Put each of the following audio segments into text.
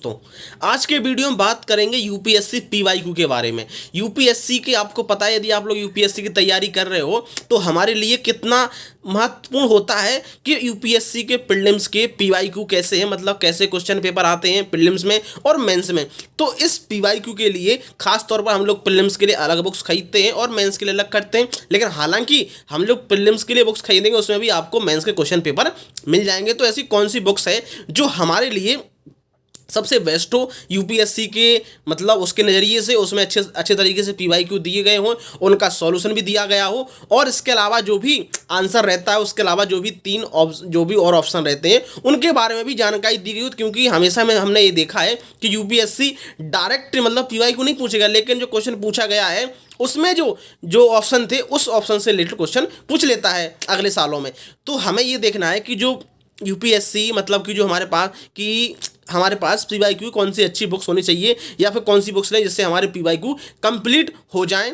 दोस्तों, आज के वीडियो में बात करेंगे यूपीएससी पीवाईक्यू के बारे में। यूपीएससी के आपको पता है, यदि आप लोग यूपीएससी की तैयारी कर रहे हो तो हमारे लिए कितना महत्वपूर्ण होता है कि यूपीएससी के प्रीलिम्स के पीवाईक्यू कैसे हैं, मतलब कैसे क्वेश्चन पेपर आते हैं प्रीलिम्स में और मेंस में। तो इस पीवाईक्यू के लिए खास तौर पर हम लोग प्रीलिम्स के लिए अलग बुक्स खरीदते हैं और मेंस के लिए अलग करते हैं। लेकिन हालांकि हम लोग प्रीलिम्स के लिए बुक्स खरीदेंगे उसमें भी आपको मेंस के क्वेश्चन पेपर मिल जाएंगे। तो ऐसी कौन सी बुक्स है जो हमारे लिए सबसे बेस्ट हो यूपीएससी के, मतलब उसके नज़रिए से, उसमें अच्छे तरीके से पीवाईक्यू दिए गए हों, उनका सॉल्यूशन भी दिया गया हो, और इसके अलावा जो भी आंसर रहता है उसके अलावा जो भी और ऑप्शन रहते हैं उनके बारे में भी जानकारी दी गई हो। क्योंकि हमेशा में हमने ये देखा है कि यूपीएससी डायरेक्ट मतलब पीवाईक्यू नहीं पूछेगा, लेकिन जो क्वेश्चन पूछा गया है उसमें जो ऑप्शन थे उस ऑप्शन से रिलेटेड क्वेश्चन पूछ लेता है अगले सालों में। तो हमें ये देखना है कि जो यूपीएससी मतलब कि जो हमारे पास पीवाईक्यू कौन सी अच्छी बुक्स होनी चाहिए या फिर कौन सी बुक्स लें जिससे हमारे पीवाईक्यू कंप्लीट हो जाएं।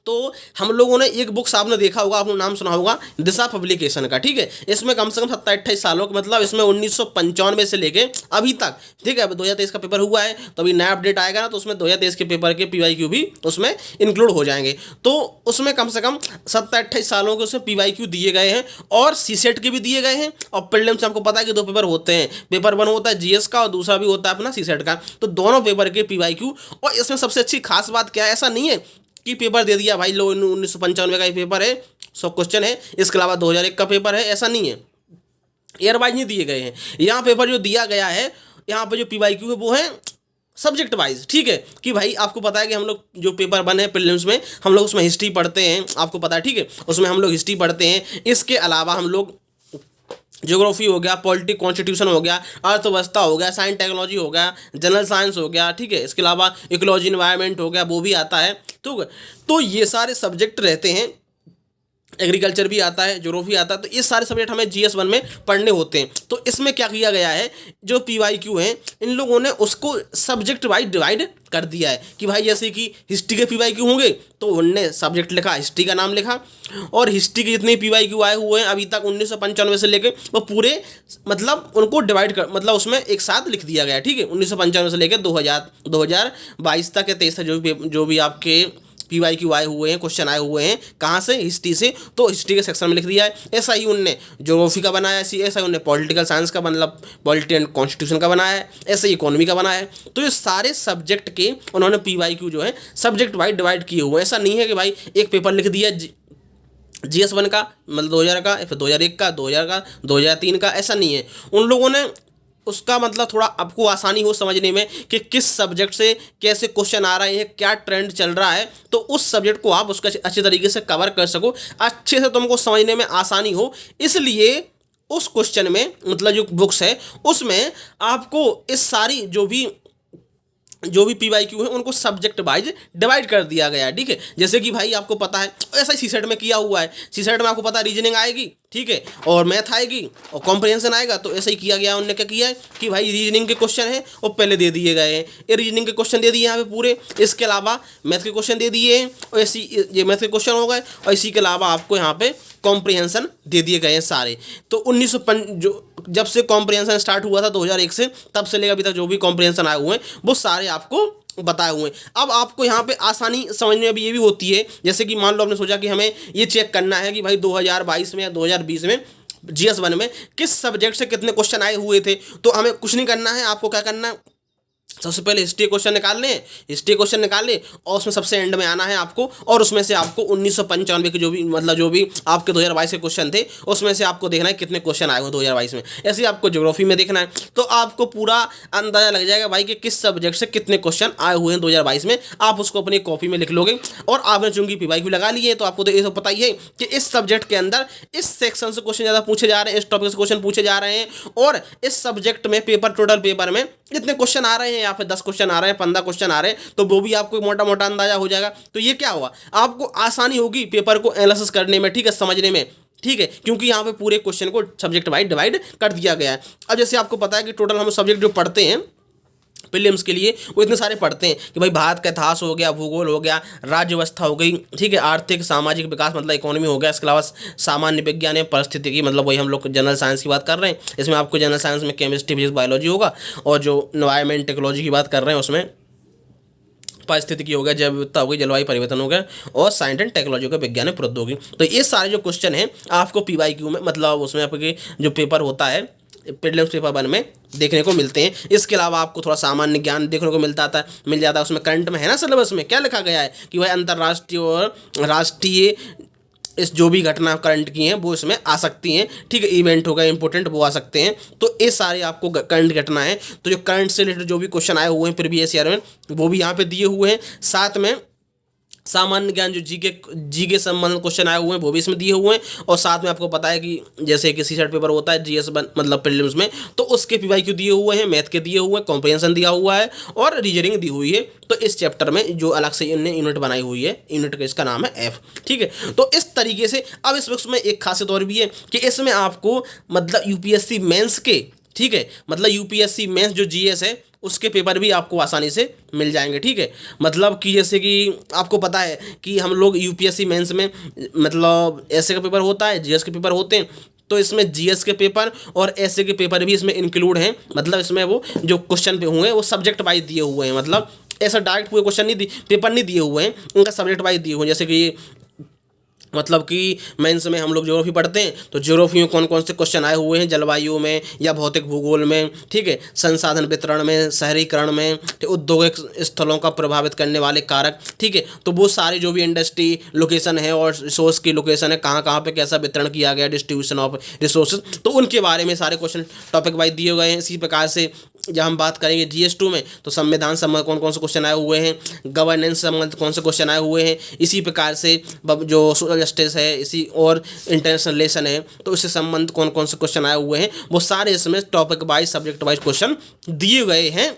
तो हम लोगों ने एक बुक्स आपने देखा होगा, आपने नाम सुना होगा, दिशा पब्लिकेशन का। ठीक है, इसमें कम से कम 27-28 सालों का, मतलब इसमें 1995 से लेके अभी तक, ठीक है, अब 2023 का पेपर हुआ है तो अभी नया अपडेट आएगा ना, तो उसमें 2023 के पेपर के पीवाईक्यू भी उसमें इंक्लूड हो जाएंगे। तो उसमें कम से कम 27-28 सालों के उसमें पीवाईक्यू दिए गए हैं और सीसेट के भी दिए गए हैं। और प्रीलिम्स हमको पता है कि 2 पेपर होते हैं, पेपर 1 होता है जीएस का और दूसरा भी होता है अपना सीसेट का। तो दोनों पेपर के पीवाईक्यू, और इसमें सबसे अच्छी खास बात क्या है, ऐसा नहीं है कि पेपर दे दिया भाई लो 1995 का ही पेपर है, 100 क्वेश्चन है, इसके अलावा 2001 का पेपर है, ऐसा नहीं है। ईयर वाइज नहीं दिए गए हैं। यहाँ पेपर जो दिया गया है, यहाँ पर जो पीवाईक्यू है वो है सब्जेक्ट वाइज। ठीक है, कि भाई आपको पता है कि हम लोग जो पेपर 1 है प्रीलिम्स में, हम लोग उसमें हिस्ट्री पढ़ते हैं, आपको पता है, ठीक है, उसमें हम लोग हिस्ट्री पढ़ते हैं। इसके अलावा हम लोग ज्योग्राफी हो गया, पॉलिटिक कॉन्स्टिट्यूशन हो गया, अर्थव्यवस्था हो गया, साइंस टेक्नोलॉजी हो गया, जनरल साइंस हो गया, ठीक है, इसके अलावा इकोलॉजी इन्वायरमेंट हो गया, वो भी आता है। तो ये सारे सब्जेक्ट रहते हैं, एग्रीकल्चर भी आता है, ज्योग्राफी आता है। तो ये सारे सब्जेक्ट हमें GS1 में पढ़ने होते हैं। तो इसमें क्या किया गया है, जो पीवाईक्यू हैं इन लोगों ने उसको सब्जेक्ट वाइज डिवाइड कर दिया है कि भाई जैसे कि हिस्ट्री के पीवाईक्यू होंगे तो उनने सब्जेक्ट लिखा, हिस्ट्री का नाम लिखा, और हिस्ट्री के जितने पीवाईक्यू आए हुए हैं अभी तक 1995 से लेकर, वो पूरे मतलब उनको डिवाइड कर, मतलब उसमें एक साथ लिख दिया गया। ठीक है, 1995 से लेकर 2022 तक या 23 तक जो भी आपके पीवाईक्यू आए हुए हैं, क्वेश्चन आए हुए हैं, कहाँ से, हिस्ट्री से, तो हिस्ट्री के सेक्शन में लिख दिया है। ऐसा ही उनने ज्योग्राफी का बनाया है, ऐसा ही उनने पॉलिटिकल साइंस का, मतलब पॉलिटी एंड कॉन्स्टिट्यूशन का बनाया है, ऐसे ही इकोनॉमी का बनाया है। तो ये सारे सब्जेक्ट के उन्होंने पीवाईक्यू जो है सब्जेक्ट वाइज डिवाइड किए हुए हैं। ऐसा नहीं है कि भाई एक पेपर लिख दिया GS1 का, मतलब 2000 का, फिर 2001 का, 2000 का, 2003 का, ऐसा नहीं है। उन लोगों ने उसका मतलब थोड़ा आपको आसानी हो समझने में कि किस सब्जेक्ट से कैसे क्वेश्चन आ रहे हैं, क्या ट्रेंड चल रहा है, तो उस सब्जेक्ट को आप उसका अच्छे तरीके से कवर कर सको, अच्छे से तुमको समझने में आसानी हो। इसलिए उस क्वेश्चन में, मतलब जो बुक्स है उसमें आपको इस सारी जो भी पीवाईक्यू है उनको सब्जेक्ट वाइज डिवाइड कर दिया गया है। ठीक है, जैसे कि भाई आपको पता है, ऐसा ही सीसेट में किया हुआ है। सीसेट में आपको पता है रीजनिंग आएगी, ठीक है, और मैथ आएगी और कॉम्प्रिहेंशन आएगा। तो ऐसा ही किया गया, उन्होंने क्या किया है कि भाई रीजनिंग के क्वेश्चन है वो पहले दे दिए गए हैं, ये रीजनिंग के क्वेश्चन दे दिए यहाँ पे पूरे, इसके अलावा मैथ के क्वेश्चन दे दिए हैं, और ये मैथ के क्वेश्चन हो गए, और इसी के अलावा आपको यहाँ पे कॉम्प्रिहेंशन दे दिए गए हैं सारे। तो 1905 जब से कॉम्प्रिहेंशन स्टार्ट हुआ था 2001 से, तब से लेकर अभी तक जो भी कॉम्प्रिहेंशन आए हुए हैं वो सारे आपको बताए हुए हैं। अब आपको यहाँ पे आसानी समझने में भी ये भी होती है, जैसे कि मान लो आपने सोचा कि हमें ये चेक करना है कि भाई 2022 में या 2020 में GS1 में किस सब्जेक्ट से कितने क्वेश्चन आए हुए थे। तो हमें कुछ नहीं करना है, आपको क्या करना है, सबसे पहले हिस्ट्री क्वेश्चन निकाल लें, हिस्ट्री क्वेश्चन निकाल लें, और उसमें सबसे एंड में आना है आपको, और उसमें से आपको 1995 के जो भी आपके 2022 के क्वेश्चन थे उसमें से आपको देखना है कितने क्वेश्चन आए हुए 2022 में। ऐसे ही आपको ज्योग्राफी में देखना है, तो आपको पूरा अंदाजा लग जाएगा भाई कि किस सब्जेक्ट से कितने क्वेश्चन आए हुए हैं 2022 में। आप उसको अपनी कॉपी में लिख लोगे, और आपने चूंकि पीवाईक्यू लगा लिए तो आपको तो ये तो पता ही है कि इस सब्जेक्ट के अंदर इस सेक्शन से क्वेश्चन ज़्यादा पूछे जा रहे हैं, इस टॉपिक से क्वेश्चन पूछे जा रहे हैं, और इस सब्जेक्ट में टोटल पेपर में इतने क्वेश्चन आ रहे हैं, या फिर 10 क्वेश्चन आ रहे हैं, 15 क्वेश्चन आ रहे हैं, तो वो भी आपको मोटा मोटा अंदाजा हो जाएगा। तो ये क्या हुआ, आपको आसानी होगी पेपर को एनालिसिस करने में, ठीक है, समझने में, ठीक है, क्योंकि यहाँ पे पूरे क्वेश्चन को सब्जेक्ट वाइज डिवाइड कर दिया गया है। अब जैसे आपको पता है कि टोटल हम सब्जेक्ट जो पढ़ते हैं प्रीलिम्स के लिए वो इतने सारे पढ़ते हैं कि भाई भारत का इतिहास हो गया, भूगोल हो गया, राज्य व्यवस्था हो गई, ठीक है, आर्थिक सामाजिक विकास मतलब इकोनॉमी हो गया, इसके अलावा सामान्य विज्ञान है, परिस्थितिकी मतलब वही हम लोग जनरल साइंस की बात कर रहे हैं, इसमें आपको जनरल साइंस में केमिस्ट्री, फिजिक्स, बायोलॉजी होगा, और जो एनवायरमेंट टेक्नोलॉजी की बात कर रहे हैं उसमें पारिस्थितिकी हो गया, जैव विविधता हो गई, जलवायु परिवर्तन हो गया, और साइंस एंड टेक्नोलॉजी का विज्ञान प्रौद्योगिकी। तो ये सारे जो क्वेश्चन हैं आपको पीवाईक्यू में मतलब उसमें आपके जो पेपर होता है प्रीलिम्स पेपर 1 में देखने को मिलते हैं। इसके अलावा आपको थोड़ा सामान्य ज्ञान देखने को मिल जाता है उसमें करंट में है ना, सिलेबस में क्या लिखा गया है कि वह अंतर्राष्ट्रीय और राष्ट्रीय इस जो भी घटना करंट की हैं वो इसमें आ सकती हैं, ठीक है, इवेंट होगा इंपॉर्टेंट वो आ सकते हैं। तो ये सारे आपको करंट घटना है, तो जो करंट से रिलेटेड जो भी क्वेश्चन आए हुए हैं प्रीवियस ईयर में वो भी यहाँ पे दिए हुए हैं। साथ में सामान्य ज्ञान जो जीके संबंधित क्वेश्चन आए हुए हैं वो भी इसमें दिए हुए हैं। और साथ में आपको पता है कि जैसे कि सी सेट पेपर होता है जीएस मतलब प्रीलिम्स में, तो उसके पीवाईक्यू दिए हुए हैं, मैथ के दिए हुए हैं, कॉम्प्रिहेंशन दिया हुआ है और रीजनिंग दी हुई है। तो इस चैप्टर में जो अलग से इन्होंने यूनिट बनाई हुई है, यूनिट का इसका नाम है एफ, ठीक है। तो इस तरीके से अब इस वक्त में एक खासियत और भी है कि इसमें आपको मतलब यूपीएससी मेंस के, ठीक है, मतलब यूपीएससी मेंस जो जीएस है उसके पेपर भी आपको आसानी से मिल जाएंगे, ठीक है। मतलब कि जैसे कि आपको पता है कि हम लोग यूपीएससी मेंस में मतलब ऐसे का पेपर होता है, जीएस के पेपर होते हैं, तो इसमें जीएस के पेपर और ऐसे के पेपर भी इसमें इंक्लूड हैं। मतलब इसमें वो जो क्वेश्चन पे हुए हैं वो सब्जेक्ट वाइज दिए हुए हैं, मतलब ऐसा डायरेक्ट पूरे क्वेश्चन नहीं पेपर नहीं दिए हुए हैं, उनका सब्जेक्ट वाइज दिए हुए हैं। जैसे कि मतलब कि मेंस में हम लोग ज्योग्राफी पढ़ते हैं, तो ज्योग्राफी में कौन कौन से क्वेश्चन आए हुए हैं, जलवायु में या भौतिक भूगोल में, ठीक है, संसाधन वितरण में, शहरीकरण में, औद्योगिक स्थलों का प्रभावित करने वाले कारक, ठीक है। तो वो सारे जो भी इंडस्ट्री लोकेशन है और रिसोर्स की लोकेशन है, कहाँ कहाँ पे कैसा वितरण किया गया, डिस्ट्रीब्यूशन ऑफ रिसोर्सेज, तो उनके बारे में सारे क्वेश्चन टॉपिक वाइज दिए गए हैं। इसी प्रकार से जब हम बात करेंगे जीएस2 में, तो संविधान संबंध कौन कौन से क्वेश्चन आए हुए हैं, गवर्नेंस संबंध कौन से क्वेश्चन आए हुए हैं, इसी प्रकार से जो सोशल जस्टिस है इसी और इंटरनेशनल रिलेशन है तो इससे संबंध कौन कौन से क्वेश्चन आए हुए हैं, वो सारे इसमें topic wise subject wise question दिए गए हैं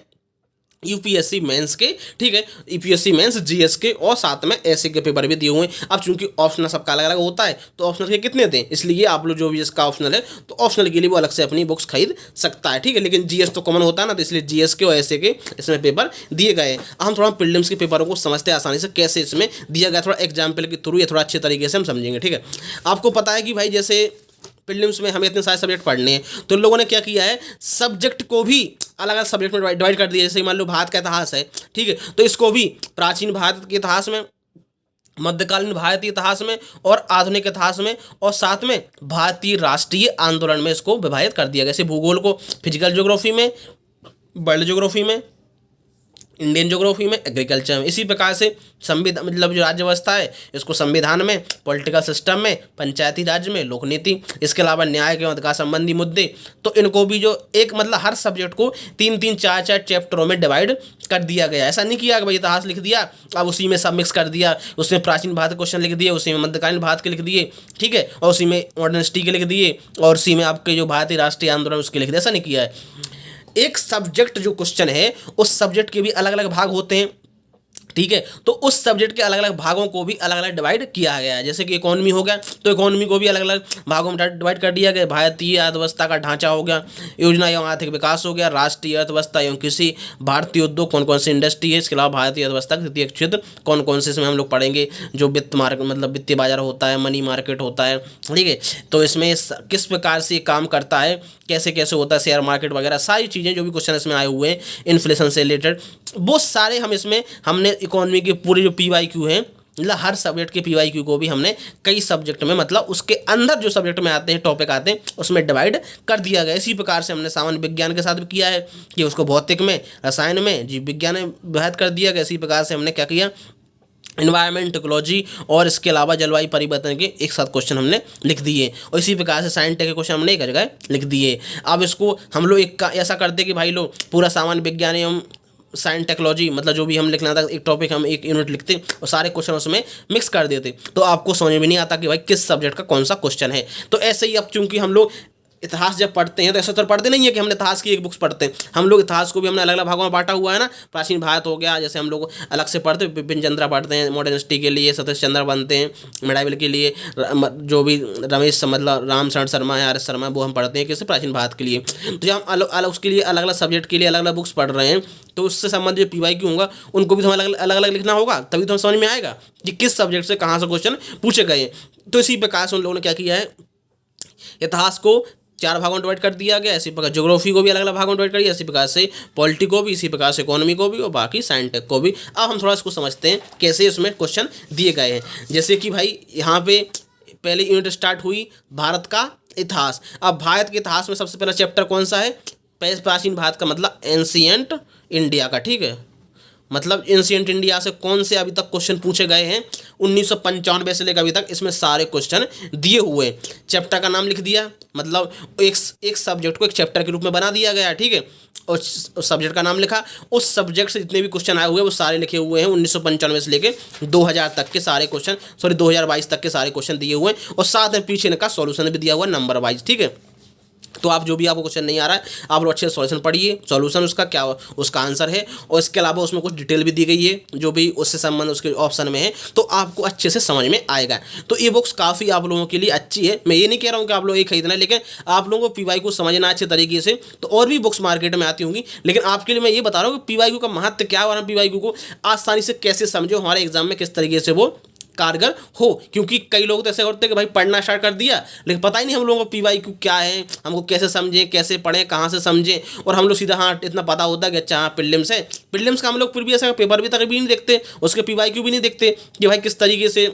यूपीएससी मेंस के, ठीक है, यूपीएससी मेंस जीएस के, और साथ में ऐसे के पेपर भी दिए हुए हैं। अब चूंकि ऑप्शनल सबका अलग अलग होता है तो ऑप्शनल के कितने दें, इसलिए आप लोग जो भी इसका ऑप्शनल है तो ऑप्शनल के लिए वो अलग से अपनी बुक्स खरीद सकता है, ठीक है। लेकिन जीएस तो कॉमन होता है ना, तो इसलिए जीएस के और ऐसे के इसमें पेपर दिए गए हैं। हम थोड़ा प्रीलिम्स के पेपरों को समझते हैं आसानी से कैसे इसमें दिया गया, थोड़ा एग्जाम्पल के थ्रू या थोड़ा अच्छे तरीके से हम समझेंगे, ठीक है। आपको पता है कि भाई जैसे प्रीलिम्स में हमें इतने सारे सब्जेक्ट पढ़ने हैं, तो इन लोगों ने क्या किया है, सब्जेक्ट को भी अलग अलग सब्जेक्ट में डिवाइड कर दिया। जैसे मान लो भारत का इतिहास है, ठीक है, तो इसको भी प्राचीन भारत के इतिहास में, मध्यकालीन भारतीय इतिहास में और आधुनिक इतिहास में, और साथ में भारतीय राष्ट्रीय आंदोलन में इसको विभाजित कर दिया गया। जैसे भूगोल को फिजिकल ज्योग्राफी में, वर्ल्ड ज्योग्राफी में, इंडियन ज्योग्राफी में, एग्रीकल्चर में। इसी प्रकार से संविधान मतलब जो राज्य व्यवस्था है इसको संविधान में, पॉलिटिकल सिस्टम में, पंचायती राज में, लोक नीति, इसके अलावा न्याय के अधिकार संबंधी मुद्दे, तो इनको भी जो एक मतलब हर सब्जेक्ट को 3-3, 4-4 चैप्टरों में डिवाइड कर दिया गया। ऐसा नहीं किया कि भाई इतिहास लिख दिया अब उसी में सब मिक्स कर दिया, उसमें प्राचीन भारत क्वेश्चन लिख दिए, उसी में मध्यकालीन भारत के लिख दिए, ठीक है, और उसी में मॉडर्न हिस्ट्री के लिख दिए, और उसी में आपके जो भारतीय राष्ट्रीय आंदोलन उसके लिख दिया। ऐसा नहीं किया है। एक सब्जेक्ट जो क्वेश्चन है उस सब्जेक्ट के भी अलग अलग भाग होते हैं, ठीक है, तो उस सब्जेक्ट के अलग अलग भागों को भी अलग अलग डिवाइड किया गया है। जैसे कि इकोनॉमी हो गया तो इकोनॉमी को भी अलग अलग भागों में डिवाइड कर दिया गया। भारतीय अर्थव्यवस्था का ढांचा हो गया, योजना एवं आर्थिक विकास हो गया, राष्ट्रीय अर्थव्यवस्था एवं कृषि, भारतीय उद्योग कौन कौन सी इंडस्ट्री है, इसके अलावा भारतीय अर्थव्यवस्था के तृतीय क्षेत्र कौन कौन से, इसमें हम लोग पढ़ेंगे जो वित्त मार्केट मतलब वित्तीय बाजार होता है, मनी मार्केट होता है, ठीक है, तो इसमें किस प्रकार से काम करता है, कैसे कैसे होता है, शेयर मार्केट वगैरह सारी चीज़ें जो भी क्वेश्चन इसमें आए हुए हैं, इन्फ्लेशन से रिलेटेड, वो सारे हम इसमें हमने इकोनॉमी के पूरे जो पीवाईक्यू हैं मतलब हर सब्जेक्ट के पीवाईक्यू को भी हमने कई सब्जेक्ट में मतलब उसके अंदर जो सब्जेक्ट में आते हैं टॉपिक आते हैं उसमें डिवाइड कर दिया गया। इसी प्रकार से हमने सामान्य विज्ञान के साथ भी किया है कि उसको भौतिक में, रसायन में, जीव विज्ञान में विभाजित कर दिया गया। इसी प्रकार से हमने क्या किया, एनवायरमेंट टेक्नोलॉजी और इसके अलावा जलवायु परिवर्तन के एक साथ क्वेश्चन हमने लिख दिए, और इसी प्रकार से साइंस टेक के क्वेश्चन हमने एक जगह लिख दिए। अब इसको हम लोग एक ऐसा करते कि भाई लोग पूरा सामान्य विज्ञान एवं साइंस टेक्नोलॉजी मतलब जो भी हम लिखना था एक टॉपिक हम एक यूनिट लिखते और सारे क्वेश्चन उसमें मिक्स कर देते, तो आपको समझ में नहीं आता कि भाई किस सब्जेक्ट का कौन सा क्वेश्चन है। तो ऐसे ही अब चूंकि हम लोग इतिहास जब पढ़ते हैं तो ऐसा तो पढ़ते नहीं है कि हमने इतिहास की एक बुक्स पढ़ते हैं, हम लोग इतिहास को भी हमने अलग अलग भागों में बांटा हुआ है ना। प्राचीन भारत हो गया, जैसे हम लोग अलग से पढ़ते हैं, बिपिन चंद्र पढ़ते हैं मॉडर्न हिस्ट्री के लिए, सतीश चंद्र बनते हैं मेडाइवल के लिए, जो भी रमेश मतलब राम शरण शर्मा है, आर एस शर्मा, वो हम पढ़ते हैं किसी प्राचीन भारत के लिए। तो जब हम अलग अलग उसके लिए अलग अलग सब्जेक्ट के लिए अलग अलग बुक्स पढ़ रहे हैं, तो उससे संबंधित जो PYQ होगा उनको भी तो हमें अलग अलग लिखना होगा, तभी तो हमें समझ में आएगा कि किस सब्जेक्ट से कहाँ से क्वेश्चन पूछे गए हैं। तो इसी प्रकार से उन लोगों ने क्या किया है, इतिहास को 4 भागों में डिवाइड कर दिया गया, इसी प्रकार ज्योग्राफी को भी अलग अलग भागों में डिवाइड कर दिया, इसी प्रकार से पॉलिटी को भी, इसी प्रकार से इकोनॉमी को भी और बाकी साइंटेक को भी। अब हम थोड़ा इसको समझते हैं कैसे इसमें क्वेश्चन दिए गए हैं। जैसे कि भाई यहाँ पे पहले यूनिट स्टार्ट हुई भारत का इतिहास। अब भारत के इतिहास में सबसे पहला चैप्टर कौन सा है, प्राचीन भारत का मतलब एंशियंट इंडिया का, ठीक है। मतलब एंशियंट इंडिया से कौन से अभी तक क्वेश्चन पूछे गए हैं 1995 से लेकर अभी तक, इसमें सारे क्वेश्चन दिए हुए हैं। चैप्टर का नाम लिख दिया, मतलब एक सब्जेक्ट को एक चैप्टर के रूप में बना दिया गया, ठीक है। और सब्जेक्ट का नाम लिखा, उस सब्जेक्ट से जितने भी क्वेश्चन आए हुए हैं वो सारे लिखे हुए हैं। 1995 से लेके 2000 तक के सारे क्वेश्चन, 2022 तक के सारे क्वेश्चन दिए हुए हैं, और साथ में पीछे इनका सॉल्यूशन भी दिया हुआ है नंबर वाइज, ठीक है। तो आप जो भी आपको क्वेश्चन नहीं आ रहा है, आप लोग अच्छे सॉल्यूशन पढ़िए, सॉल्यूशन उसका क्या उसका आंसर है, और इसके अलावा उसमें कुछ डिटेल भी दी गई है जो भी उससे संबंध उसके ऑप्शन में है, तो आपको अच्छे से समझ में आएगा। तो ये बुक्स काफ़ी आप लोगों के लिए अच्छी है। मैं ये नहीं कह रहा हूँ कि आप लोग ये खरीदना है, लेकिन आप लोगों को PYQ समझना अच्छे तरीके से, तो और भी बुक्स मार्केट में आती होंगी, लेकिन आपके लिए मैं ये बता रहा हूँ कि PYQ का महत्व क्या है और हम PYQ को आसानी से कैसे समझो, हमारे एग्जाम में किस तरीके से वो कारगर हो। क्योंकि कई लोग तो ऐसे करते हैं कि भाई पढ़ना स्टार्ट कर दिया, लेकिन पता ही नहीं हम लोगों को PYQ क्या है, हमको कैसे समझें, कैसे पढ़ें, कहाँ से समझें, और हम लोग सीधा हाँ इतना पता होता है कि अच्छा हाँ प्रीलिम्स है, प्रीलिम्स का हम लोग फिर भी ऐसा पेपर भी तक भी नहीं देखते, उसके PYQ भी नहीं देखते कि भाई किस तरीके से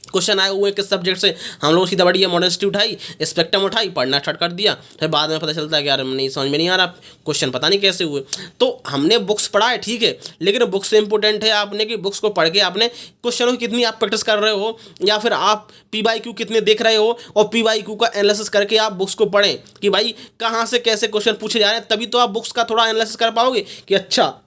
क्वेश्चन आए हुए किस सब्जेक्ट से। हम लोग सीधा बढ़िया मॉडर्न हिस्ट्री उठाई, स्पेक्ट्रम उठाई, पढ़ना स्टार्ट कर दिया, फिर बाद में पता चलता है कि यार नहीं समझ में नहीं आ रहा, क्वेश्चन पता नहीं कैसे हुए। तो हमने बुक्स पढ़ा है, ठीक है, लेकिन बुक्स से इंपॉर्टेंट है आपने कि बुक्स को पढ़ के आपने क्वेश्चनों की कितनी आप प्रैक्टिस कर रहे हो, या फिर आप PYQ कितने देख रहे हो, और PYQ का एनालिसिस करके आप बुक्स को पढ़ें कि भाई कहाँ से कैसे क्वेश्चन पूछे जा रहे हैं, तभी तो आप बुक्स का थोड़ा एनालिसिस कर पाओगे कि अच्छा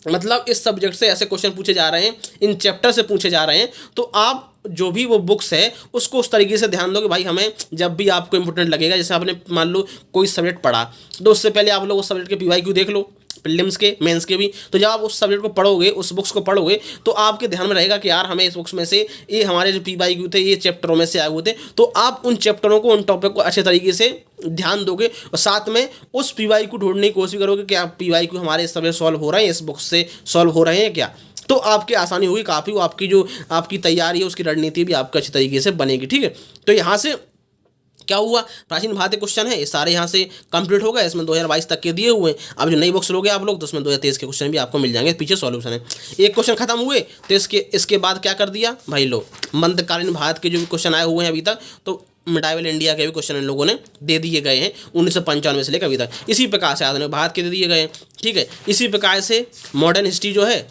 मतलब इस सब्जेक्ट से ऐसे क्वेश्चन पूछे जा रहे हैं, इन चैप्टर से पूछे जा रहे हैं। तो आप जो भी वो बुक्स है उसको उस तरीके से ध्यान दो कि भाई हमें जब भी आपको इंपॉर्टेंट लगेगा, जैसे आपने मान लो कोई सब्जेक्ट पढ़ा, तो उससे पहले आप लोग उस सब्जेक्ट के PYQ देख लो, प्रीलिम्स के मेंस के भी। तो जब आप उस सब्जेक्ट को पढ़ोगे, उस बुक्स को पढ़ोगे, तो आपके ध्यान में रहेगा कि यार हमें इस बुक्स में से ये हमारे जो PYQ थे ये चैप्टरों में से आए हुए थे, तो आप उन चैप्टरों को, उन टॉपिक को अच्छे तरीके से ध्यान दोगे, और साथ में उस PYQ ढूंढने की कोशिश करोगे कि आप PYQ हमारे इस सब्जेक्ट सॉल्व हो रहे हैं, इस बुक से सॉल्व हो रहे हैं क्या। तो आपके आसानी होगी काफ़ी, वो आपकी जो आपकी तैयारी है उसकी रणनीति भी आपको अच्छी तरीके से बनेगी, ठीक है। तो यहाँ से क्या हुआ, प्राचीन भारत के क्वेश्चन है ये सारे यहाँ से कंप्लीट हो गए, इसमें 2022 तक के दिए हुए हैं। अब जो नई बुक्स लोगे आप लोग, तो उसमें 2023 के क्वेश्चन भी आपको मिल जाएंगे, पीछे सॉल्यूशन है। एक क्वेश्चन खत्म हुए, तो इसके बाद क्या कर दिया भाई, लो मध्यकालीन भारत के जो भी क्वेश्चन आए हुए हैं अभी तक, तो मिडाइवल इंडिया के भी क्वेश्चन इन लोगों ने दे दिए गए हैं 1995 से लेकर अभी तक। इसी प्रकार से आधुनिक भारत के दे दिए गए हैं, ठीक है। इसी प्रकार से मॉडर्न हिस्ट्री जो है,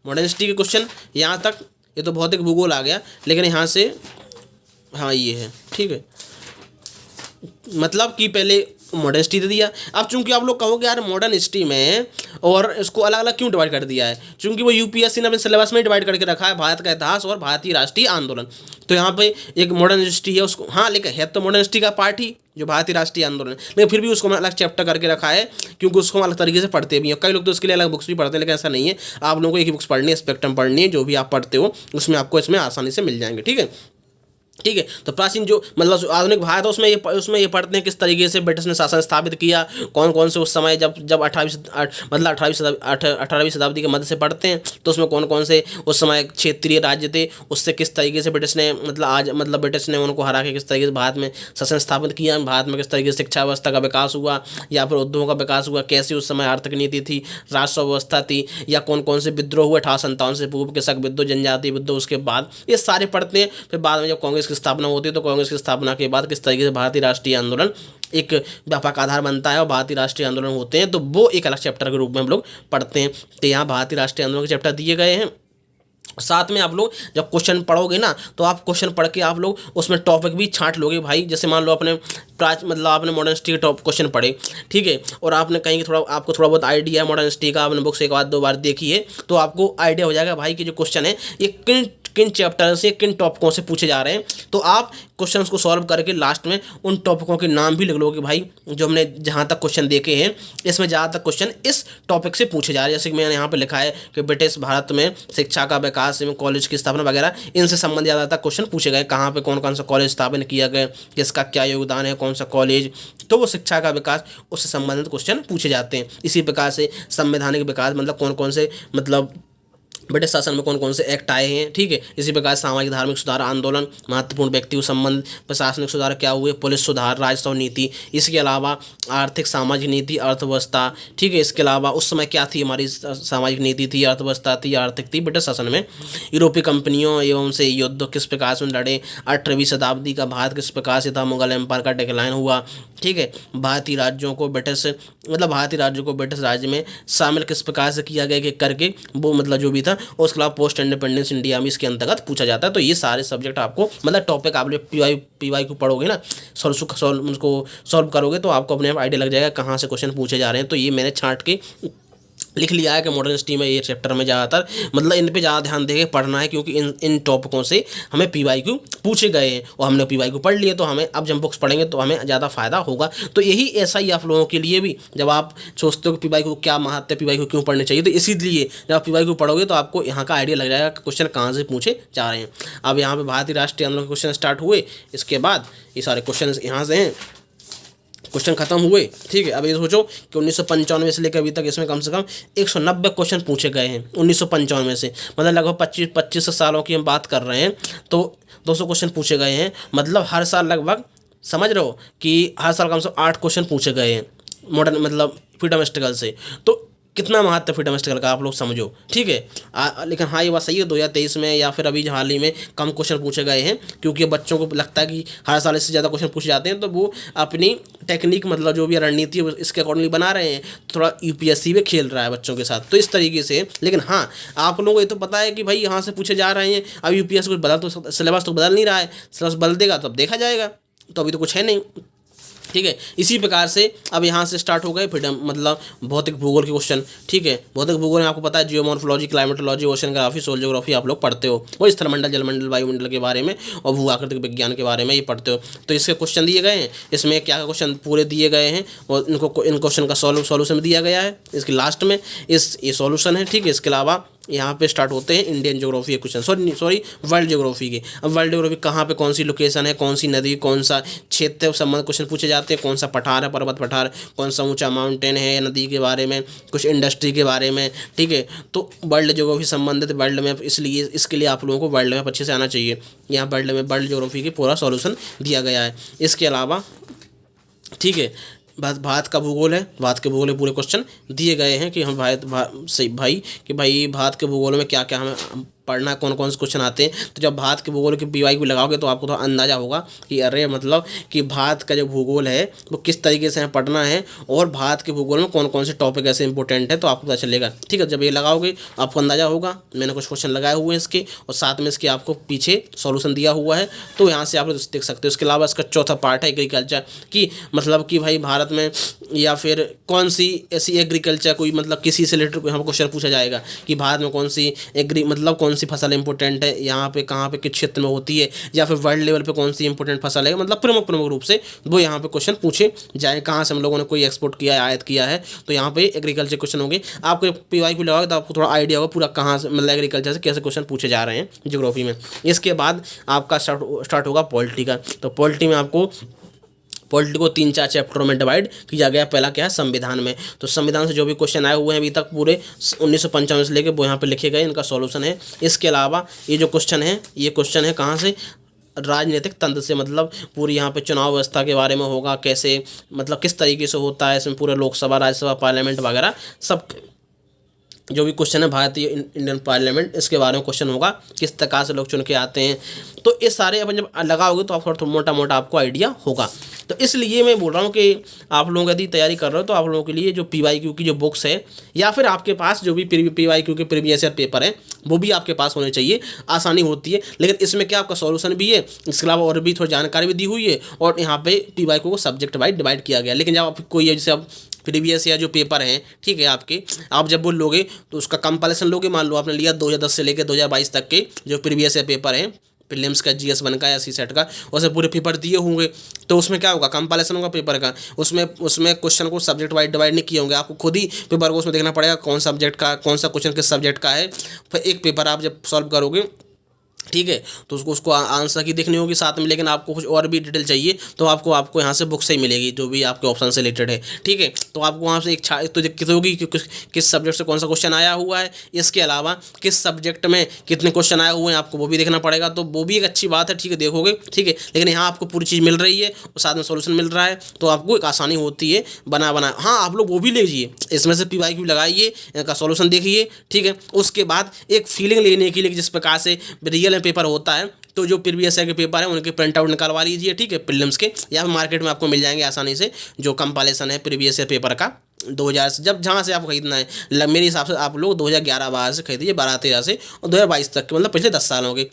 मॉडर्न हिस्ट्री के क्वेश्चन यहाँ तक, ये तो भौतिक भूगोल आ गया, लेकिन यहाँ से हाँ ये है, ठीक है। मतलब कि पहले मॉडर्न हिस्ट्री दे दिया। अब चूंकि आप लोग कहोगे यार मॉडर्न हिस्ट्री में और इसको अलग अलग क्यों डिवाइड कर दिया है, चूंकि वो UPSC ने अपने सिलेबस में डिवाइड करके रखा है भारत का इतिहास और भारतीय राष्ट्रीय आंदोलन। तो यहाँ पे एक मॉडर्न हिस्ट्री है उसको, हाँ लेकिन है तो मॉडर्न हिस्ट्री का पार्ट ही जो भारतीय राष्ट्रीय आंदोलन, लेकिन फिर भी उसको मैं अलग चैप्टर करके रखा है, क्योंकि उसको अलग तरीके से पढ़ते भी हैं। कई लोग तो उसके लिए अलग बुक्स भी पढ़ते हैं, लेकिन ऐसा नहीं है, आप लोगों को एक ही बुक्स पढ़नी है, स्पेक्ट्रम पढ़नी है, जो भी आप पढ़ते हो उसमें आपको इसमें आसानी से मिल जाएंगे, ठीक है। ठीक है, तो प्राचीन जो मतलब आधुनिक भारत है उसमें ये पढ़ते हैं किस तरीके से ब्रिटिश ने शासन स्थापित किया, कौन कौन से उस समय जब 18वीं शताब्दी के मध्य से पढ़ते हैं, तो उसमें कौन कौन से उस समय क्षेत्रीय राज्य थे, उससे किस तरीके से ब्रिटिश ने ब्रिटिश ने उनको हरा के किस तरीके से भारत में शासन स्थापित किया, भारत में किस तरीके से शिक्षा व्यवस्था का विकास हुआ या फिर उद्योगों का विकास हुआ, कैसी उस समय आर्थिक नीति थी, राजस्व व्यवस्था थी, या कौन कौन से विद्रोह हुए 1857 से पूर्व के शक विद्रोह, जनजातीय विद्रोह, उसके बाद ये सारे पढ़ते हैं। फिर बाद में जब कांग्रेस की स्थापना होती है तो कांग्रेस की स्थापना के बाद किस तरीके से भारतीय राष्ट्रीय आंदोलन एक व्यापक आधार बनता है और भारतीय राष्ट्रीय आंदोलन होते हैं, तो वो एक अलग चैप्टर के रूप में हम लोग पढ़ते हैं। तो यहाँ भारतीय राष्ट्रीय आंदोलन के चैप्टर दिए गए हैं। साथ में आप लोग जब क्वेश्चन पढ़ोगे ना, तो आप क्वेश्चन पढ़ के आप लोग उसमें टॉपिक भी छांट लोगे भाई। जैसे मान लो अपने आपने मॉडर्न हिस्ट्री के टॉप क्वेश्चन पढ़े, ठीक है, और आपने कहीं आपको थोड़ा बहुत आइडिया है मॉडर्न हिस्ट्री का, आपने बुक्स एक बार दो बार देखी है, तो आपको आइडिया हो जाएगा भाई कि जो क्वेश्चन है ये किन चैप्टर से किन टॉपिकों से पूछे जा रहे हैं, तो आप क्वेश्चंस को सॉल्व करके लास्ट में उन टॉपिकों के नाम भी लिख लो कि भाई जो हमने जहाँ तक क्वेश्चन देखे हैं इसमें ज़्यादातर क्वेश्चन इस टॉपिक से पूछे जा रहे हैं। जैसे कि मैंने यहाँ पे लिखा है कि ब्रिटिश भारत में शिक्षा का विकास एवं कॉलेज की स्थापना वगैरह, इनसे संबंधित ज़्यादातर क्वेश्चन पूछे गए। कहाँ पे कौन कौन सा कॉलेज स्थापित किया गया, किसका क्या योगदान है, कौन सा कॉलेज, तो वो शिक्षा का विकास उससे संबंधित क्वेश्चन पूछे जाते हैं। इसी प्रकार से संवैधानिक विकास मतलब कौन कौन से मतलब ब्रिटिश शासन में कौन कौन से एक्ट आए हैं, ठीक है। इसी प्रकार सामाजिक धार्मिक सुधार आंदोलन, महत्वपूर्ण व्यक्ति संबंध, प्रशासनिक सुधार क्या हुए, पुलिस सुधार, राजस्व नीति, इसके अलावा आर्थिक सामाजिक नीति, अर्थव्यवस्था, ठीक है। इसके अलावा उस समय क्या थी हमारी सामाजिक नीति थी, अर्थव्यवस्था थी, आर्थिक थी ब्रिटिश शासन में। यूरोपीय कंपनियों एवं से युद्ध किस प्रकार से लड़े, 18वीं शताब्दी का भारत किस प्रकार से था, मुगल एम्पायर का डिक्लाइन हुआ, ठीक है। भारतीय राज्यों को ब्रिटिश राज्य में शामिल किस प्रकार से किया गया कि करके वो मतलब जो भी था, और उसके अलावा पोस्ट इंडिपेंडेंस इंडिया में इसके अंतर्गत पूछा जाता है। तो ये सारे सब्जेक्ट आपको मतलब टॉपिक आप पीवाई को पढ़ोगे ना, उसको सॉल्व करोगे तो आपको अपने आप आइडिया लग जाएगा कहाँ से क्वेश्चन पूछे जा रहे हैं। तो ये मैंने छांट के लिख लिया है कि मॉडर्न हिस्ट्री में ये चैप्टर में ज़्यादातर मतलब इन पे ज़्यादा ध्यान देके पढ़ना है, क्योंकि इन टॉपिकों से हमें पीवाईक्यू पूछे गए हैं और हमने पीवाईक्यू पढ़ लिए, तो हमें अब जब बुक्स पढ़ेंगे तो हमें ज़्यादा फायदा होगा। तो यही ऐसा ही आप लोगों के लिए भी, जब आप सोचते हो कि पीवाईक्यू क्या महत्व है, पीवाईक्यू क्यों पढ़ने चाहिए, तो इसीलिए जब आप पीवाईक्यू पढ़ोगे तो आपको यहाँ का आइडिया लग जाएगा कि क्वेश्चन कहाँ से पूछे जा रहे हैं। अब यहाँ पर भारतीय राष्ट्रीय आंदोलन के क्वेश्चन स्टार्ट हुए, इसके बाद ये सारे क्वेश्चन यहाँ से हैं, क्वेश्चन खत्म हुए, ठीक है। अब ये सोचो कि 1995 से लेकर अभी तक इसमें कम से कम 190 क्वेश्चन पूछे गए हैं 1995 से, मतलब लगभग 25 सालों की हम बात कर रहे हैं। तो 200 क्वेश्चन पूछे गए हैं, मतलब हर साल लगभग समझ रहे हो कि हर साल कम से कम 8 क्वेश्चन पूछे गए हैं मॉडर्न मतलब फ्रीडम स्ट्रगल से। तो कितना महत्व है फ्रीडम स्ट्रगल का आप लोग समझो, ठीक है। लेकिन हाँ ये बात सही है 2023 में या फिर अभी हाल ही में कम क्वेश्चन पूछे गए हैं, क्योंकि बच्चों को लगता है कि हर साल इससे ज़्यादा क्वेश्चन पूछे जाते हैं, तो वो अपनी टेक्निक मतलब जो भी रणनीति है इसके अकॉर्डिंगली बना रहे हैं। थोड़ा यूपीएससी में खेल रहा है बच्चों के साथ, तो इस तरीके से। लेकिन हाँ आप लोगों को ये तो पता है कि भाई यहाँ से पूछे जा रहे हैं, अब यूपीएससी कुछ बदल तो सिलेबस तो बदल नहीं रहा है, सिलेबस बदल देगा तो अब देखा जाएगा, तो अभी तो कुछ है नहीं, ठीक है। इसी प्रकार से अब यहाँ से स्टार्ट हो गए फ्रीडम मतलब भौतिक भूगोल के क्वेश्चन, ठीक है। भौतिक भूगोल में आपको पता है जियोमॉर्फोलॉजी, क्लाइमेटोलॉजी, ओशनग्राफी, सोल ज्योग्राफी आप लोग पढ़ते हो, वो स्थलमंडल, जलमंडल, वायुमंडल के बारे में और भू आकृतिक विज्ञान के बारे में ये पढ़ते हो। तो इसके क्वेश्चन दिए गए हैं, इसमें क्या क्वेश्चन पूरे दिए गए हैं और इन क्वेश्चन का सॉल्यूशन दिया गया है इसके लास्ट में, ये सॉल्यूशन है, ठीक है। इसके अलावा यहाँ पे स्टार्ट होते हैं इंडियन ज्योग्राफी के क्वेश्चन, सॉरी वर्ल्ड ज्योग्राफी के। अब वर्ल्ड ज्योग्राफी कहाँ पे कौन सी लोकेशन है, कौन सी नदी, कौन सा क्षेत्र संबंध क्वेश्चन पूछे जाते हैं, कौन सा पठार है, पर्वत पठार, कौन सा ऊंचा माउंटेन है, नदी के बारे में, कुछ इंडस्ट्री के बारे में, ठीक है। तो वर्ल्ड ज्योग्राफी संबंधित वर्ल्ड मैप, इसलिए इसके लिए आप लोगों को वर्ल्ड मैप अच्छे से आना चाहिए। यहाँ वर्ल्ड ज्योग्राफी की पूरा सॉल्यूशन दिया गया है। इसके अलावा ठीक है भारत का भूगोल है, भारत के भूगोल में पूरे क्वेश्चन दिए गए हैं कि हम भाई भारत के भूगोल में क्या क्या हमें पढ़ना, कौन कौन से क्वेश्चन आते हैं। तो जब भारत के भूगोल के पीवाई को लगाओगे तो आपको तो अंदाज़ा होगा कि अरे मतलब कि भारत का जो भूगोल है वो किस तरीके से हमें पढ़ना है और भारत के भूगोल में कौन कौन से टॉपिक ऐसे इंपॉर्टेंट है, तो आपको पता चलेगा, ठीक है। जब ये लगाओगे आपको अंदाज़ा होगा। मैंने कुछ क्वेश्चन लगाए हुए हैं इसके और साथ में इसके आपको पीछे सॉल्यूशन दिया हुआ है, तो यहाँ से आप लोग देख सकते हो। इसके अलावा इसका चौथा पार्ट है एग्रीकल्चर की, मतलब कि भाई भारत में या फिर कौन सी ऐसी एग्रीकल्चर कोई मतलब किसी से रिलेटेड यहाँ पर क्वेश्चन पूछा जाएगा कि भारत में कौन सी मतलब कौन सी फसल इंपॉर्टेंट है, यहाँ पे कहाँ पे किस क्षेत्र में होती है, या फिर वर्ल्ड लेवल पे कौन सी इंपॉर्टेंट फसल है, मतलब प्रमुख रूप से वो यहाँ पे क्वेश्चन पूछे जाए। कहाँ से हम लोगों ने कोई एक्सपोर्ट किया है, आयात किया है, तो यहाँ पे एग्रीकल्चर क्वेश्चन होंगे। आपको पीवाई को लगाओगे तो आपको थोड़ा आइडिया होगा पूरा कहाँ से मतलब एग्रीकल्चर से कैसे क्वेश्चन पूछे जा रहे हैं ज्योग्राफी में। इसके बाद आपका स्टार्ट होगा पॉलिटी का। तो पॉलिटी में आपको पॉलिटी को 3-4 चैप्टरों में डिवाइड किया गया। पहला क्या है संविधान में, तो संविधान से जो भी क्वेश्चन आए हुए हैं अभी तक पूरे 1995 से लेकर वो यहाँ पे लिखे गए, इनका सॉल्यूशन है। इसके अलावा ये जो क्वेश्चन है ये क्वेश्चन है कहाँ से, राजनीतिक तंत्र से, मतलब पूरी यहाँ पे चुनाव व्यवस्था के बारे में होगा, कैसे मतलब किस तरीके से होता है, इसमें पूरे लोकसभा, राज्यसभा, पार्लियामेंट वगैरह सब जो भी क्वेश्चन है भारतीय इंडियन पार्लियामेंट, इसके बारे में क्वेश्चन होगा, किस प्रकार से लोग चुन के आते हैं। तो ये सारे अपन जब लगाओगे तो आप थोड़ा मोटा मोटा आपको आइडिया होगा। तो इसलिए मैं बोल रहा हूँ कि आप लोग यदि तैयारी कर रहे हो तो आप लोगों के लिए जो PYQ की जो बुक्स है या फिर आपके पास जो भी PYQ के प्रीवियस ईयर पेपर है वो भी आपके पास होने चाहिए, आसानी होती है। लेकिन इसमें क्या आपका सॉल्यूशन भी है, इसके अलावा और भी थोड़ी जानकारी भी दी हुई है और यहाँ पे PYQ को सब्जेक्ट वाइज डिवाइड किया गया। लेकिन जब आप कोई जैसे आप प्रीवियस या जो पेपर हैं, ठीक है, आपके आप जब वो लोगे तो उसका कंपैरिजन लोगे। मान लो आपने लिया 2010 से लेकर 2022 तक के जो प्रीवियस ईयर पेपर हैं, प्रीलिम्स का, GS1 का या CSET का, वैसे पूरे पेपर दिए होंगे तो उसमें क्या होगा, कंपैरिजन होगा पेपर का। उसमें क्वेश्चन को सब्जेक्ट वाइज डिवाइड नहीं किए होंगे, आपको खुद ही पेपर को उसमें देखना पड़ेगा कौन सब्जेक्ट का, कौन सा क्वेश्चन किस सब्जेक्ट का है। फिर एक पेपर आप जब सॉल्व करोगे, ठीक है, तो उसको आंसर की देखनी होगी साथ में। लेकिन आपको कुछ और भी डिटेल चाहिए तो आपको यहाँ से बुक से ही मिलेगी जो भी आपके ऑप्शन से रिलेटेड है, ठीक है। तो आपको वहाँ से एक तो दिक्कत होगी कि किस सब्जेक्ट से कौन सा क्वेश्चन आया हुआ है, इसके अलावा किस सब्जेक्ट में कितने क्वेश्चन आए हुए हैं आपको वो भी देखना पड़ेगा। तो वो भी एक अच्छी बात है, ठीक है, देखोगे, ठीक है। लेकिन यहाँ आपको पूरी चीज़ मिल रही है और साथ में सोल्यूशन मिल रहा है तो आपको एक आसानी होती है बना। हाँ, आप लोग वो भी लीजिए, इसमें से PYQ लगाइए, इनका सोल्यूशन देखिए, ठीक है। उसके बाद एक फीलिंग लेने के लिए जिस प्रकार से रियल में पेपर होता है तो जो प्रीवियस ईयर के पेपर हैं उनके प्रिंट आउट निकलवा लीजिए, ठीक है, प्रीलिम्स के, या फिर मार्केट में आपको मिल जाएंगे आसानी से जो कंपाइलेशन है प्रीवियस ईयर पेपर का 2000 से, जब जहाँ से आपको खरीदना है। मेरे हिसाब से आप लोग 2011-12 से खरीदिए, 12-13 से, और 2022 तक के, मतलब पिछले 10 सालों के,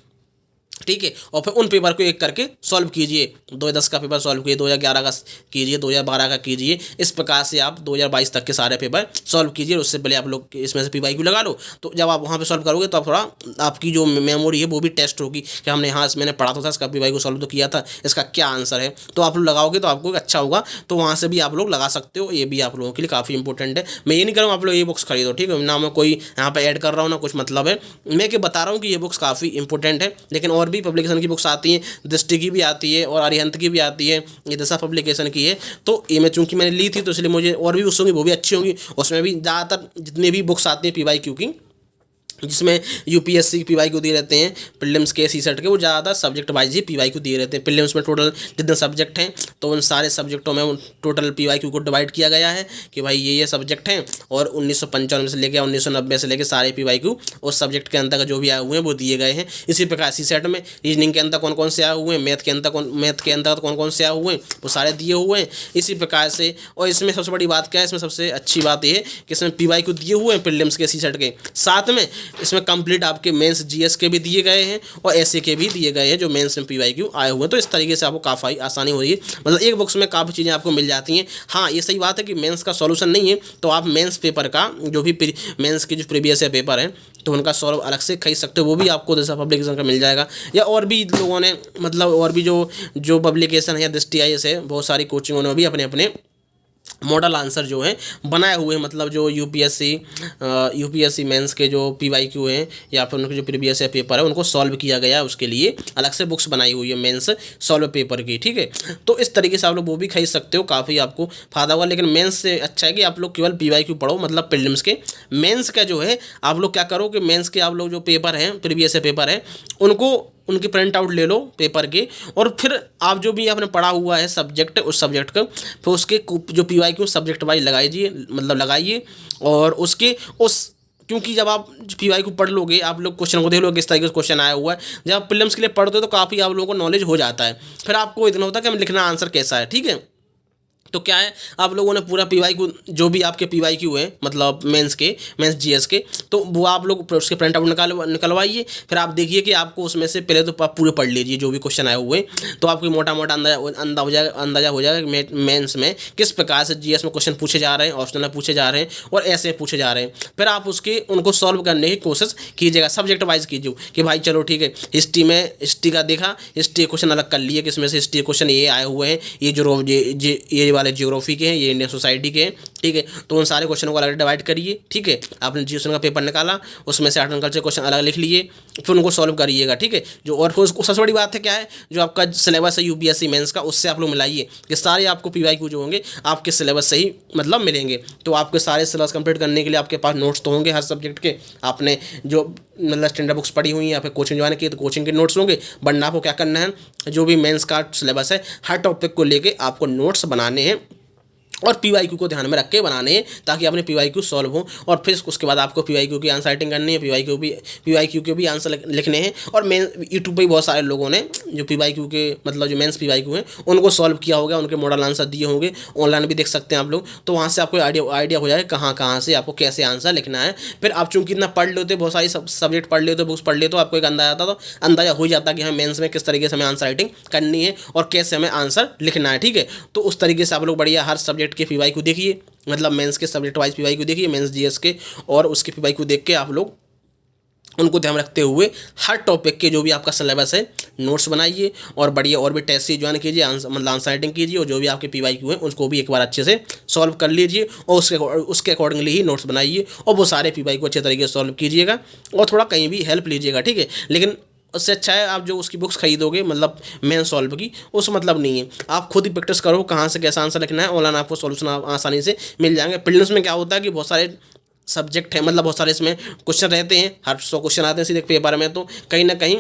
ठीक है। और फिर उन पेपर को एक करके सॉल्व कीजिए। 2010 का पेपर सॉल्व कीजिए, 2011 का कीजिए, 2012 का कीजिए। इस प्रकार से आप 2022 तक के सारे पेपर सॉल्व कीजिए। उससे पहले आप लोग इसमें से PYQ लगा लो, तो जब आप वहाँ पे सॉल्व करोगे तो आप थोड़ा आपकी जो मेमोरी है वो भी टेस्ट होगी कि हमने यहाँ मैंने पढ़ा तो था, इसका PYQ सॉल्व तो किया था, इसका क्या आंसर है। तो आप लोग लगाओगे तो आपको अच्छा होगा। तो वहाँ से भी आप लोग लगा सकते हो, ये भी आप लोगों के लिए काफ़ी इंपॉर्टेंट है। मैं ये नहीं करूँगा आप लोग ये बुक्स खरीदो, ठीक है, ना मैं कोई यहाँ पर ऐड कर रहा हूँ ना कुछ मतलब है, मैं क्या बता रहा हूँ कि ये बुक्स काफ़ी इंपॉर्टेंट है। लेकिन और भी पब्लिकेशन की बुक्स आती हैं, दृष्टि की भी आती है और अरिहंत की भी आती है, ये दशा पब्लिकेशन की है। तो ये मैं चूंकि मैंने ली थी तो इसलिए मुझे और भी बुक्स होंगी वो भी अच्छी होंगी। उसमें भी ज़्यादातर जितनी भी बुक्स आती हैं PYQ की, जिसमें UPSC की PYQ दिए रहते हैं, प्रीलिम्स के, CSET के, वो ज़्यादातर सब्जेक्ट वाइज ही PYQ दिए रहते हैं। प्रीलिम्स में टोटल जितने सब्जेक्ट हैं तो उन सारे सब्जेक्टों में टोटल PYQ को डिवाइड किया गया है कि भाई ये सब्जेक्ट हैं, और 1995 से लेकर 1990 से लेकर सारे PYQ उस सब्जेक्ट के अंदर जो भी आए हुए हैं वो दिए गए हैं। इसी प्रकार CSET में रीजनिंग के अंदर कौन कौन से आए हुए हैं, मैथ के अंदर कौन कौन से आए हुए हैं वो सारे दिए हुए हैं। इसी प्रकार से, और इसमें सबसे बड़ी बात क्या है, इसमें सबसे अच्छी बात ये है कि इसमें PYQ दिए हुए हैं प्रीलिम्स के, CSET के, साथ में इसमें कंप्लीट आपके मेंस GS के भी दिए गए हैं और SA के भी दिए गए हैं जो मेंस में PYQ आए हुए हैं। तो इस तरीके से आपको काफ़ी आसानी हो रही है, मतलब एक बुक्स में काफ़ी चीज़ें आपको मिल जाती हैं। हाँ, ये सही बात है कि मेंस का सॉल्यूशन नहीं है, तो आप मेंस पेपर का जो भी मेंस के जो प्रीवियस ईयर पेपर हैं तो उनका सॉल्व अलग से खरीद सकते हो, वो भी आपको जैसा पब्लिकेशन का मिल जाएगा। या और भी लोगों ने, मतलब और भी जो पब्लिकेशन है या दृष्टि IAS है, बहुत सारी कोचिंगों ने भी अपने अपने मॉडल आंसर जो है बनाए हुए हैं, मतलब जो यूपीएससी मेंस के जो PYQ हैं या फिर उनके जो प्रीवियस ईयर पेपर है उनको सॉल्व किया गया है, उसके लिए अलग से बुक्स बनाई हुई है मेंस सॉल्व पेपर की, ठीक है। तो इस तरीके से आप लोग वो भी खरीद सकते हो, काफ़ी आपको फायदा होगा। लेकिन मेंस से अच्छा है कि आप लोग केवल PYQ पढ़ो, मतलब प्रीलिम्स के। मेंस का जो है आप लोग क्या करो कि मेंस के आप लोग जो पेपर हैं, प्रीवियस ईयर पेपर हैं, उनकी प्रिंट आउट ले लो पेपर के, और फिर आप जो भी आपने पढ़ा हुआ है सब्जेक्ट, उस सब्जेक्ट का फिर उसके जो PYQ सब्जेक्ट वाइज लगाइए और उसके क्योंकि जब आप PYQ पढ़ लोगे, आप लोग क्वेश्चन को देख लोगे किस तरीके से क्वेश्चन आया हुआ है, जब आप प्रीलिम्स के लिए पढ़ते हो तो काफ़ी आप लोगों को नॉलेज हो जाता है। फिर आपको इतना होता है कि हम लिखना आंसर कैसा है, ठीक है। तो क्या है, आप लोगों ने पूरा PYQ जो भी आपके PYQ है, मतलब मेंस GS के, तो वो आप लोग उसके प्रिंट आउट निकलवाइए। फिर आप देखिए कि आपको उसमें से पहले तो आप पूरे पढ़ लीजिए जो भी क्वेश्चन आए हुए, तो आपको मोटा अंदाजा हो जाएगा कि मेंस में किस प्रकार से GS में क्वेश्चन पूछे जा रहे हैं, ऑप्शनल में पूछे जा रहे हैं और ऐसे पूछे जा रहे हैं। फिर आप उनको सॉल्व करने की कोशिश कीजिएगा, सब्जेक्ट वाइज कीजिए कि भाई चलो ठीक है, हिस्ट्री का देखा, हिस्ट्री क्वेश्चन अलग कर लिए कि इसमें से हिस्ट्री क्वेश्चन ये आए हुए हैं, ये वाले ज्योग्राफी के हैं, ये इंडियन सोसाइटी के हैं, ठीक है। तो उन सारे क्वेश्चनों को अलग डिवाइड करिए, ठीक है। आपने GS का पेपर निकाला, उसमें से आर्ट एंड कल्चर क्वेश्चन अलग लिख लिए, फिर उनको सॉल्व करिएगा, ठीक है। जो और सबसे बड़ी बात है क्या है, जो आपका सिलेबस है UPSC मेंस का, उससे आप लोग मिलाइए कि सारे आपको PYQ जो होंगे आपके सिलेबस से ही मतलब मिलेंगे। तो आपके सारे सिलेबस कंप्लीट करने के लिए आपके पास नोट्स तो होंगे हर सब्जेक्ट के, आपने जो मतलब स्टैंडर्ड बुक्स पढ़ी हुई हैं या फिर कोचिंग ज्वाइन की तो कोचिंग के नोट्स होंगे। वरना आपको क्या करना है, जो भी मेंस का सिलेबस है हर टॉपिक को लेके आपको नोट्स बनाने हैं और पीवाईक्यू को ध्यान में रख के बनाने हैं ताकि अपने पीवाईक्यू सॉल्व हो। और फिर उसके बाद आपको पीवाईक्यू की आंसर राइटिंग करनी है, पीवाईक्यू के भी आंसर लिखने हैं। और मेन यूट्यूब पे बहुत सारे लोगों ने जो पीवाईक्यू के मतलब जो मेंस पीवाईक्यू हैं उनको सॉल्व किया होगा, उनके मॉडल आंसर दिए होंगे, ऑनलाइन भी देख सकते हैं आप लोग। तो वहाँ से आपको आइडिया हो जाएगा कहाँ से आपको कैसे आंसर लिखना है। फिर आप चूँकि इतना पढ़ लेते हो, बहुत सारी सब्जेक्ट पढ़ लेते हो, बुक्स पढ़ लेते हो, आपको एक अंदाजा हो जाता कि हमें मेंस में किस तरीके से हमें आंसर राइटिंग करनी है और कैसे हमें आंसर लिखना है। ठीक है, तो उस तरीके से आप लोग बढ़िया हर सब्जेक्ट के पीवाईक्यू देखिए, मतलब मेंस के सब्जेक्ट वाइज पीवाईक्यू देखिए, मेंस जीएस के, और उसके पीवाईक्यू देख के आप लोग उनको ध्यान रखते हुए हर टॉपिक के जो भी आपका सिलेबस है नोट्स बनाइए और बढ़िया और भी टेस्ट से ज्वाइन कीजिए, मतलब आंसर राइटिंग कीजिए, और जो भी आपके पीवाईक्यू हैं उसको भी एक बार अच्छे से सॉल्व कर लीजिए और उसके अकॉर्डिंगली ही नोट्स बनाइए और वो सारे पीवाईक्यू अच्छे तरीके से सॉल्व कीजिएगा और थोड़ा कहीं भी हेल्प लीजिएगा। ठीक है, लेकिन उससे अच्छा है आप जो उसकी बुक्स खरीदोगे मतलब मेन सॉल्व की, उस मतलब नहीं है, आप खुद ही प्रैक्टिस करो कहाँ से कैसा आंसर लिखना है। ऑनलाइन आपको सॉल्यूशन आसानी से मिल जाएंगे। प्रीलिम्स में क्या होता है कि बहुत सारे सब्जेक्ट है, मतलब बहुत सारे इसमें क्वेश्चन रहते हैं, हर 100 क्वेश्चन आते हैं सीधे पेपर में, तो कहीं ना कहीं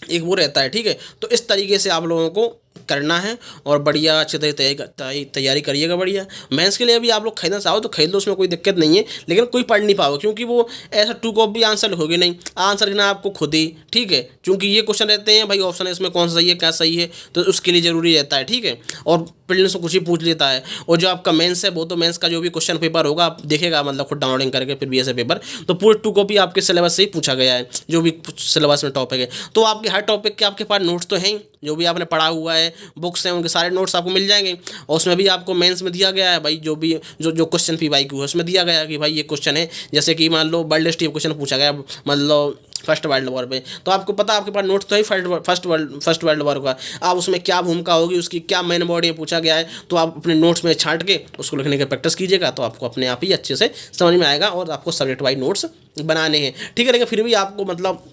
एक वो रहता है। ठीक है, तो इस तरीके से आप लोगों को करना है और बढ़िया अच्छे तैयारी करिएगा। बढ़िया मेंस के लिए भी आप लोग खरीदना चाहो तो खरीद लो, उसमें कोई दिक्कत नहीं है, लेकिन कोई पढ़ नहीं पाओगे क्योंकि वो ऐसा 2 कॉपी आंसर होगी नहीं, आंसर लिखना आपको खुद ही। ठीक है, क्योंकि ये क्वेश्चन रहते हैं भाई ऑप्शन है इसमें कौन सा सही है क्या सही है, तो उसके लिए ज़रूरी रहता है। ठीक है, और प्रीलिम्स में कुछ ही पूछ लेता है, और जो आपका मेंस है वो तो मेंस का जो भी क्वेश्चन पेपर होगा आप देखेगा, मतलब खुद डाउनलोडिंग करके फिर BSA पेपर, तो पूरे 2 कॉपी आपके सिलेबस से ही पूछा गया है, जो भी सिलेबस में टॉपिक है। तो आपके हर टॉपिक के आपके पास नोट्स तो हैं ही, जो भी आपने पढ़ा हुआ है, बुक्स हैं, उनके सारे नोट्स आपको मिल जाएंगे। और उसमें भी आपको मेंस में दिया गया है भाई जो भी जो क्वेश्चन पीवाईक्यू है उसमें दिया गया है कि भाई ये क्वेश्चन है, जैसे कि मान लो वर्ल्ड हिस्ट्री क्वेश्चन पूछा गया मतलब फर्स्ट वर्ल्ड वॉर पे, तो आपको पता आपके पास नोट्स तो है फर्स्ट वर्ल्ड वॉर का, आप उसमें क्या भूमिका होगी, उसकी क्या मेन बॉडी में पूछा गया है, तो आप अपने नोट्स में छांट के उसको लिखने की प्रैक्टिस कीजिएगा, तो आपको अपने आप ही अच्छे से समझ में आएगा और आपको सब्जेक्ट वाइज नोट्स बनाने हैं। ठीक है, लेकिन फिर भी आपको मतलब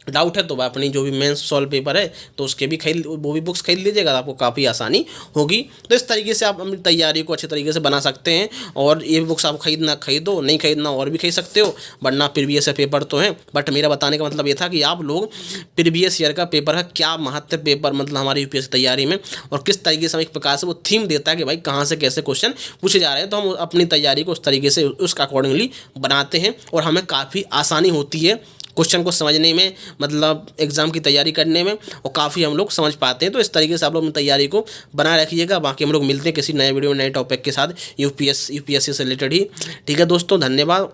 डाउट है तो अपनी जो भी मेंस सॉल्व पेपर है तो उसके भी वो भी बुक्स खरीद लीजिएगा, तो आपको काफ़ी आसानी होगी। तो इस तरीके से आप अपनी तैयारी को अच्छे तरीके से बना सकते हैं। और ये बुक्स आप खरीदो, नहीं खरीदना और भी खरीद सकते हो, वरना प्रीवियस पेपर तो हैं। बट मेरा बताने का मतलब ये था कि आप लोग प्रीवियस ईयर का पेपर है क्या महत्व पेपर मतलब हमारी UPSC तैयारी में, और किस तरीके से एक प्रकार से वो थीम देता है कि भाई कहाँ से कैसे क्वेश्चन पूछे जा रहे हैं, तो हम अपनी तैयारी को उस तरीके से उसका अकॉर्डिंगली बनाते हैं और हमें काफ़ी आसानी होती है क्वेश्चन को समझने में, मतलब एग्ज़ाम की तैयारी करने में, और काफ़ी हम लोग समझ पाते हैं। तो इस तरीके से आप लोग अपनी तैयारी को बनाए रखिएगा। बाकी हम लोग मिलते हैं किसी नए वीडियो में नए टॉपिक के साथ UPSC से रिलेटेड ही। ठीक है दोस्तों, धन्यवाद।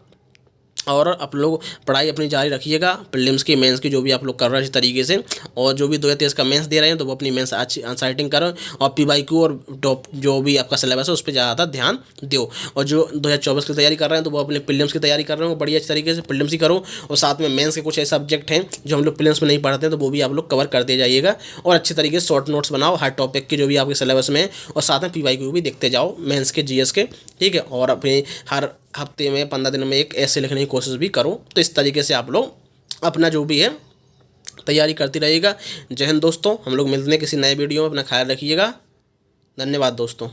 और आप लोग पढ़ाई अपनी जारी रखिएगा, प्रीलिम्स की मेंस की जो भी आप लोग कर रहे हैं इस तरीके से, और जो भी 2023 का मेंस दे रहे हैं तो वो अपनी मेंस अच्छी आंसर राइटिंग करो, और पीवाईक्यू और टॉप जो भी आपका सिलेबस है उस पर ज़्यादा ध्यान दो। और जो 2024 की तैयारी कर रहे हैं तो वो अपने प्रीलिम्स की तैयारी कर रहे हो बढ़िया अच्छी तरीके से प्रीलिम्स ही करो, और साथ में मेंस के कुछ ऐसे सब्जेक्ट हैं जो हम लोग प्रीलिम्स में नहीं पढ़ते हैं तो वो भी आप लोग कवर करते जाइएगा, और अच्छे तरीके से शॉर्ट नोट्स बनाओ हर टॉपिक के जो भी आपके सिलेबस में है, और साथ में पीवाईक्यू भी देखते जाओ मेंस के GS के। ठीक है, और अपने हर हफ्ते में 15 दिन में एक ऐसे लिखने की कोशिश भी करो। तो इस तरीके से आप लोग अपना जो भी है तैयारी करती रहिएगा। जय हिंद दोस्तों, हम लोग मिलते हैं किसी नए वीडियो में, अपना ख्याल रखिएगा। धन्यवाद दोस्तों।